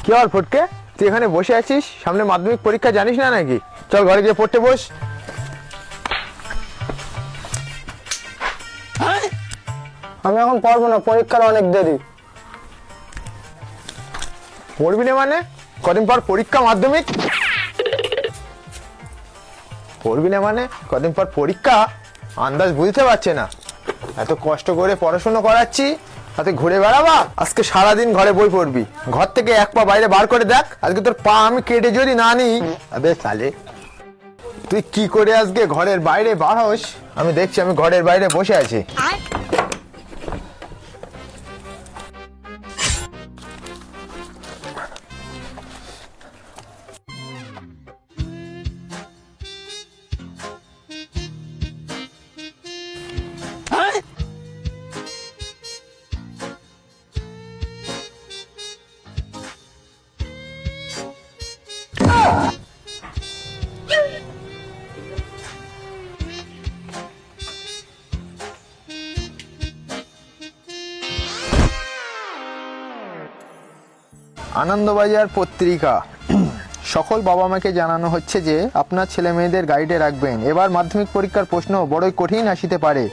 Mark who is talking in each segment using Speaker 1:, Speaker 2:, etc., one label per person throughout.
Speaker 1: কি আর ফটকে, তুই এখানে বসে আছিস? সামনে মাধ্যমিক পরীক্ষা, জানিস না নাকি? চল ঘরে গিয়ে পড়তে বস।
Speaker 2: আমি এখন পড়বো না, পরীক্ষার অনেক দেরি।
Speaker 1: পড়বি না মানে? কদিন পর পরীক্ষা, মাধ্যমিক। পড়বি না মানে কদিন পর পরীক্ষা, আন্দাজ বুঝতে পারছে না? এত কষ্ট করে পড়াশোনা করাচ্ছি, তাতে ঘুরে বেড়াবা? আজকে সারাদিন ঘরে বই পড়বি, ঘর থেকে এক পা বাইরে বার করে দেখ। আজকে তোর পা আমি কেটে যদি না নিই, আবে সালে তুই কি করে আজকে ঘরের বাইরে বার হোস? আমি দেখছি, আমি ঘরের বাইরে বসে আছি। আনন্দবাজার পত্রিকা। সকল বাবা মাকে জানানো হচ্ছে যে আপনার ছেলে মেয়েদের গাইডে রাখবেন। এবার মাধ্যমিক পরীক্ষার প্রশ্ন বড়ই কঠিন আসিতে পারে,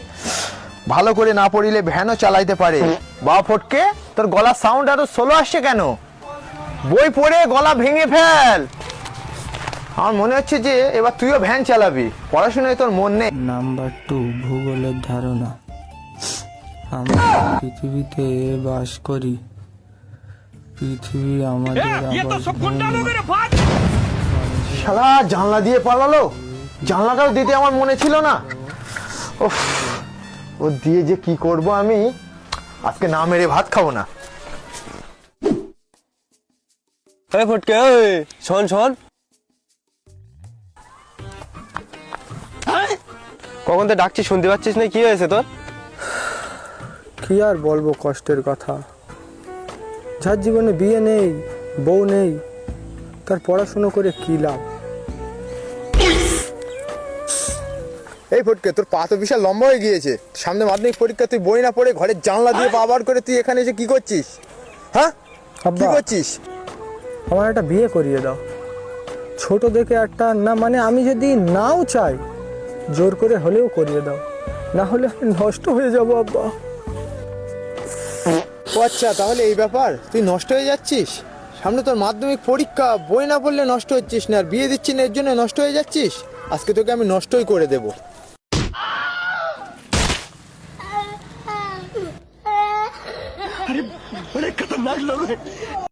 Speaker 1: ভালো করে না পড়িলে ভ্যানও চালাইতে পারে। বা ফটকে, তোর গলার সাউন্ড এত স্লো আসছে কেন? বই পড়ে গলা ভেঙে ফেল। আমার মনে হচ্ছে যে এবার তুইও ভ্যান চালাবি, পড়াশোনায় তোর মন নেই।
Speaker 3: নাম্বার 2, ভূগোলের ধারণা। আমরা পৃথিবীতে বাস করি। পৃথিবী আমাদের
Speaker 1: শালা জানলা দিয়ে পালালো, জানলাটাও দিতে আমার মনে ছিল না। উফ, ও দিয়ে যে কি করব আমি, আজকে না মেরে ভাত খাবো না।
Speaker 4: এই ফটকে, শোন শোন, কখন তো ডাকছি শুনতে পাচ্ছিস না? কি হয়েছে তোর?
Speaker 2: কি আর বলবো কষ্টের কথা। যার জীবনে বিয়ে নেই, বউ নেই, তার পড়াশুনো করে কি লাভ?
Speaker 1: এই ফটকে, তোর পা তো বিশাল লম্বা হয়ে গিয়েছে। সামনে মাধ্যমিক পরীক্ষা, তুই বই না পড়ে ঘরের জানলা দিয়ে পা বার করে তুই এখানে এসে কি করছিস? হ্যাঁ, কি
Speaker 2: আব্বা,
Speaker 1: করছিস?
Speaker 2: আমার একটা বিয়ে করিয়ে দাও, ছোট দেখে একটা। না মানে আমি যদি নাও চাই, জোর করে হলেও করিয়ে দাও, না হলে আমি নষ্ট হয়ে যাবো আব্বা।
Speaker 1: ও আচ্ছা, তাহলে এই ব্যাপার, তুই নষ্ট হয়ে যাচ্ছিস? সামনে তোর মাধ্যমিক পরীক্ষা, বই না পড়লে নষ্ট হচ্ছিস না, আর বিয়ে দিচ্ছি না এর জন্য নষ্ট হয়ে যাচ্ছিস? আজকে তোকে আমি নষ্টই করে দেবো।